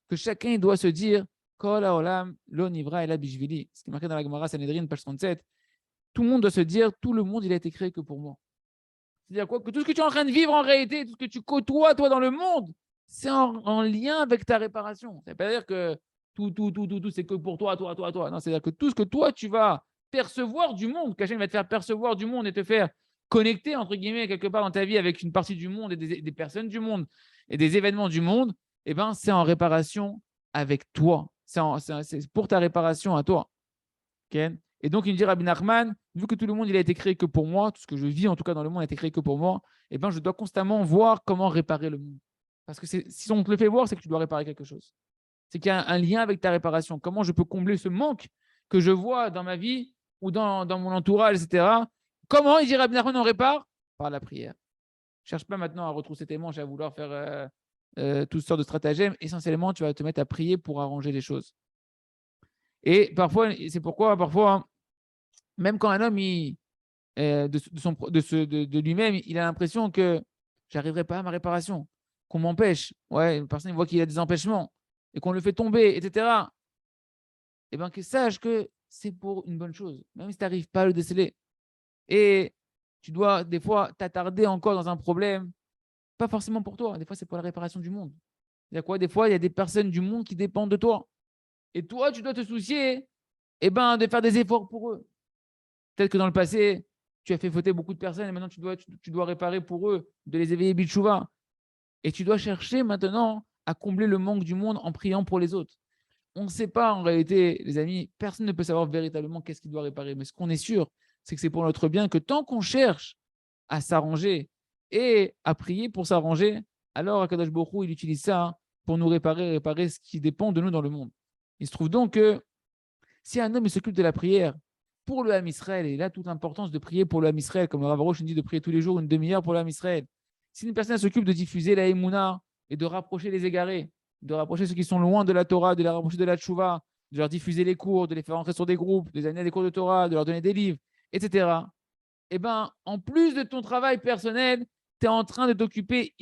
que chacun doit se dire Kol haolam lo nivra ela bishvili. Ce qui est marqué dans la Gemara Sanhedrin, page 37. Tout le monde doit se dire tout le monde, il a été créé que pour moi. C'est-à-dire quoi? Que tout ce que tu es en train de vivre en réalité, tout ce que tu côtoies, toi, dans le monde, c'est en lien avec ta réparation. Ça ne veut pas dire que tout, c'est que pour toi. Non, c'est-à-dire que tout ce que toi, tu vas percevoir du monde, qu'Hachem va te faire percevoir du monde et te faire connecter, entre guillemets, quelque part dans ta vie avec une partie du monde et des personnes du monde et des événements du monde, c'est en réparation avec toi. C'est pour ta réparation à toi. Okay? Et donc, il me dit Rabbi Nachman, vu que tout le monde il a été créé que pour moi, tout ce que je vis en tout cas dans le monde a été créé que pour moi, je dois constamment voir comment réparer le monde. Parce que si on te le fait voir, c'est que tu dois réparer quelque chose. C'est qu'il y a un lien avec ta réparation. Comment je peux combler ce manque que je vois dans ma vie ou dans mon entourage, etc. Comment, il dit Rabbi Nachman, on répare? Par la prière. Ne cherche pas maintenant à retrousser tes manches, à vouloir faire toutes sortes de stratagèmes. Essentiellement, tu vas te mettre à prier pour arranger les choses. Et parfois, c'est pourquoi, parfois, même quand un homme, de lui-même, il a l'impression que j'arriverai pas à ma réparation, qu'on m'empêche. Ouais, une personne voit qu'il a des empêchements et qu'on le fait tomber, etc. Que sache que c'est pour une bonne chose, même si tu n'arrives pas à le déceler. Et tu dois, des fois, t'attarder encore dans un problème, pas forcément pour toi, des fois, c'est pour la réparation du monde. Il y a quoi? Des fois, il y a des personnes du monde qui dépendent de toi. Et toi, tu dois te soucier de faire des efforts pour eux. Peut-être que dans le passé, tu as fait fauter beaucoup de personnes et maintenant tu dois réparer pour eux, de les éveiller Bitchouva. Et tu dois chercher maintenant à combler le manque du monde en priant pour les autres. On ne sait pas en réalité, les amis, personne ne peut savoir véritablement qu'est-ce qu'il doit réparer. Mais ce qu'on est sûr, c'est que c'est pour notre bien que tant qu'on cherche à s'arranger et à prier pour s'arranger, alors Akadosh Baruch Hu, il utilise ça pour nous réparer ce qui dépend de nous dans le monde. Il se trouve donc que si un homme s'occupe de la prière pour le Ham Israël, et là toute l'importance de prier pour le Ham Israël, comme le Rav Arush nous dit de prier tous les jours une demi-heure pour le Ham Israël. Si une personne s'occupe de diffuser la Emouna et de rapprocher les égarés, de rapprocher ceux qui sont loin de la Torah, de les rapprocher de la Tchouva, de leur diffuser les cours, de les faire entrer sur des groupes, de les amener à des cours de Torah, de leur donner des livres, etc. Eh bien, en plus de ton travail personnel, tu es en train de t'occuper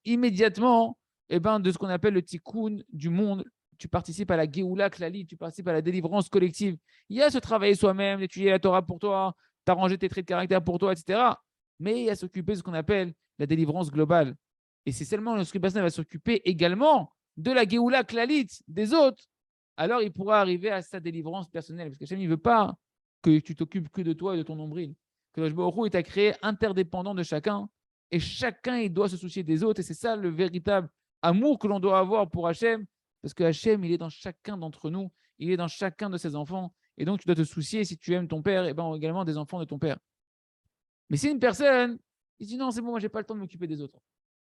immédiatement de ce qu'on appelle le tikkun du monde. Tu participes à la Géoula Klali, tu participes à la délivrance collective. Il y a ce travailler soi-même, d'étudier la Torah pour toi, t'arranger tes traits de caractère pour toi, etc. Mais il y a s'occuper de ce qu'on appelle la délivrance globale. Et c'est seulement lorsqu'une personne va s'occuper également de la Géoula Klalit des autres, alors il pourra arriver à sa délivrance personnelle. Parce qu'Hachem, il ne veut pas que tu t'occupes que de toi et de ton nombril. Que le Baruch Hu est créé interdépendant de chacun. Et chacun, il doit se soucier des autres. Et c'est ça le véritable amour que l'on doit avoir pour Hachem. Parce que Hachem, il est dans chacun d'entre nous. Il est dans chacun de ses enfants. Et donc, tu dois te soucier, si tu aimes ton père, et également des enfants de ton père. Mais si une personne, il dit non, c'est bon, moi, je n'ai pas le temps de m'occuper des autres.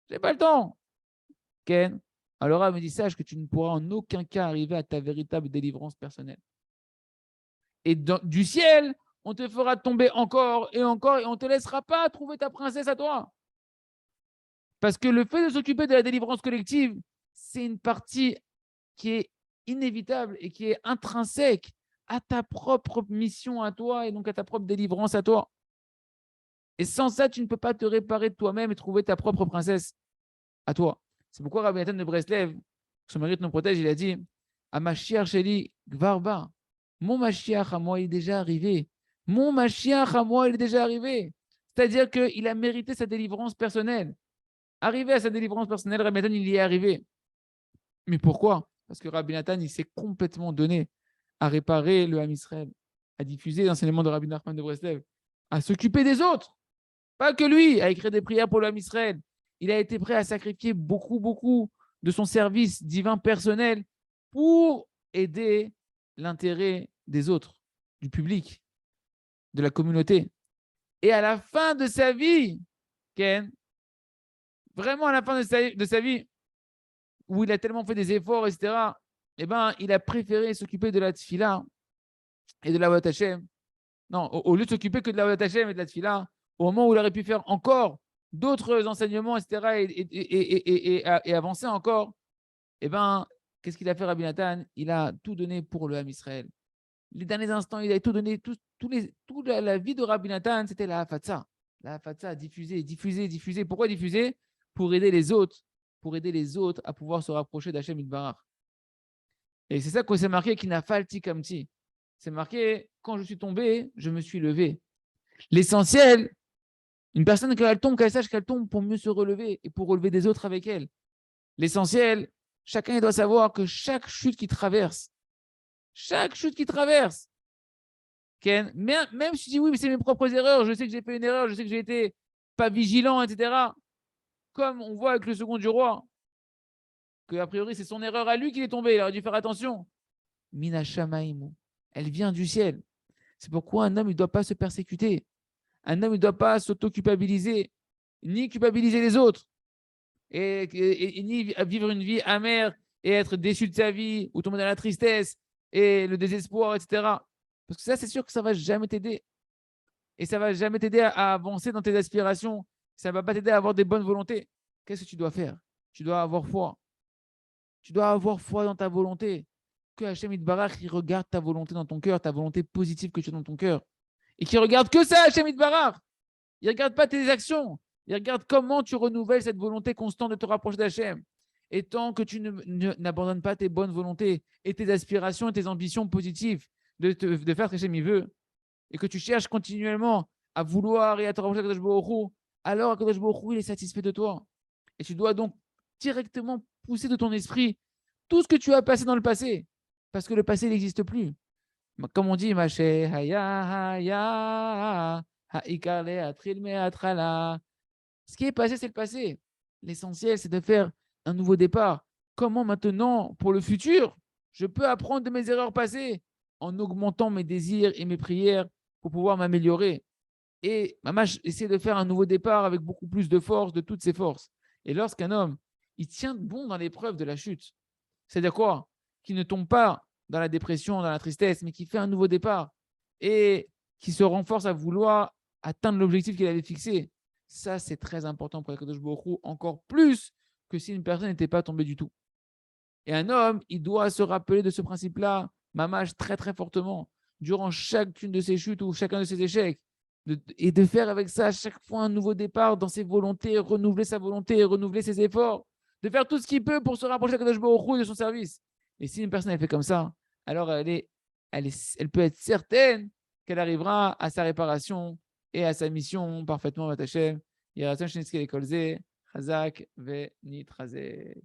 Je n'ai pas le temps. Ken, alors elle me dit, sache que tu ne pourras en aucun cas arriver à ta véritable délivrance personnelle. Et du ciel, on te fera tomber encore, et on ne te laissera pas trouver ta princesse à toi. Parce que le fait de s'occuper de la délivrance collective, c'est une partie qui est inévitable et qui est intrinsèque à ta propre mission à toi et donc à ta propre délivrance à toi. Et sans ça, tu ne peux pas te réparer de toi-même et trouver ta propre princesse à toi. C'est pourquoi Rabbi Nathan de Breslev, son mérite nous protège, il a dit à Mashiach Sheli Gvarba, mon Mashiach à moi, il est déjà arrivé. Mon Mashiach à moi, il est déjà arrivé. C'est-à-dire qu'il a mérité sa délivrance personnelle. Arrivé à sa délivrance personnelle, Rabbi Nathan, il y est arrivé. Mais pourquoi? Parce que Rabbi Nathan, il s'est complètement donné à réparer le Ham Israël, à diffuser l'enseignement de Rabbi Nachman de Breslev, à s'occuper des autres. Pas que lui, à écrire des prières pour le Ham Israël. Il a été prêt à sacrifier beaucoup de son service divin personnel pour aider l'intérêt des autres, du public, de la communauté. Et à la fin de sa vie, Ken, vraiment à la fin de sa vie, où il a tellement fait des efforts, etc., il a préféré s'occuper de la tfila et de la Avodat Hashem. Non, au lieu de s'occuper que de la Avodat Hashem et de la tfila, au moment où il aurait pu faire encore d'autres enseignements, etc., et avancer encore, qu'est-ce qu'il a fait, Rabbi Nathan? Il a tout donné pour le Ham Israël. Les derniers instants, il a tout donné, toute la vie de Rabbi Nathan, c'était la Hafatsa. La Hafatsa, diffuser. Pourquoi diffuser? Pour aider les autres à pouvoir se rapprocher d'Hachem Yitbarach. Et c'est ça que c'est marqué, Kinafalti Kamti. C'est marqué, quand je suis tombé, je me suis levé. L'essentiel, une personne, quand elle tombe, qu'elle sache qu'elle tombe pour mieux se relever et pour relever des autres avec elle. L'essentiel, chacun doit savoir que chaque chute qui traverse, Ken, même si tu dis oui, mais c'est mes propres erreurs, je sais que j'ai fait une erreur, je sais que j'ai été pas vigilant, etc. Comme on voit avec le second du roi, que a priori c'est son erreur à lui qu'il est tombé, il aurait dû faire attention. Mina Shamaïmou, elle vient du ciel. C'est pourquoi un homme, il ne doit pas se persécuter. Un homme, il ne doit pas s'auto-culpabiliser, ni culpabiliser les autres, et ni vivre une vie amère et être déçu de sa vie, ou tomber dans la tristesse et le désespoir, etc. Parce que ça, c'est sûr que ça ne va jamais t'aider. Et ça ne va jamais t'aider à avancer dans tes aspirations. Ça ne va pas t'aider à avoir des bonnes volontés. Qu'est-ce que tu dois faire? Tu dois avoir foi. Tu dois avoir foi dans ta volonté. Que Hachem Yitbarach, il regarde ta volonté dans ton cœur, ta volonté positive que tu as dans ton cœur. Et qu'il regarde que ça, Hachem Yitbarach. Il ne regarde pas tes actions. Il regarde comment tu renouvelles cette volonté constante de te rapprocher d'Hachem. Et tant que tu n'abandonnes pas tes bonnes volontés et tes aspirations et tes ambitions positives de faire ce qu'Hachem il veut, et que tu cherches continuellement à vouloir et à te rapprocher d'Akadosh Baruch Hu, alors Akadosh Baruch Hu, il est satisfait de toi. Et tu dois donc directement pousser de ton esprit tout ce que tu as passé dans le passé, parce que le passé n'existe plus. Comme on dit, ce qui est passé, c'est le passé. L'essentiel, c'est de faire un nouveau départ. Comment maintenant, pour le futur, je peux apprendre de mes erreurs passées en augmentant mes désirs et mes prières pour pouvoir m'améliorer. Et essayer de faire un nouveau départ avec beaucoup plus de force, de toutes ses forces. Et lorsqu'un homme, il tient bon dans l'épreuve de la chute. C'est-à-dire quoi? Qui ne tombe pas dans la dépression, dans la tristesse, mais qui fait un nouveau départ et qui se renforce à vouloir atteindre l'objectif qu'il avait fixé. Ça, c'est très important pour Akadosh Baruch Hu, encore plus que si une personne n'était pas tombée du tout. Et un homme, il doit se rappeler de ce principe-là, mamash, très très fortement, durant chacune de ses chutes ou chacun de ses échecs, et de faire avec ça à chaque fois un nouveau départ dans ses volontés, renouveler sa volonté, renouveler ses efforts, de faire tout ce qu'il peut pour se rapprocher de Kadosh Baruch Hu et de son service. Et si une personne elle fait comme ça, alors elle peut être certaine qu'elle arrivera à sa réparation et à sa mission parfaitement. Chazak ve nitrazek.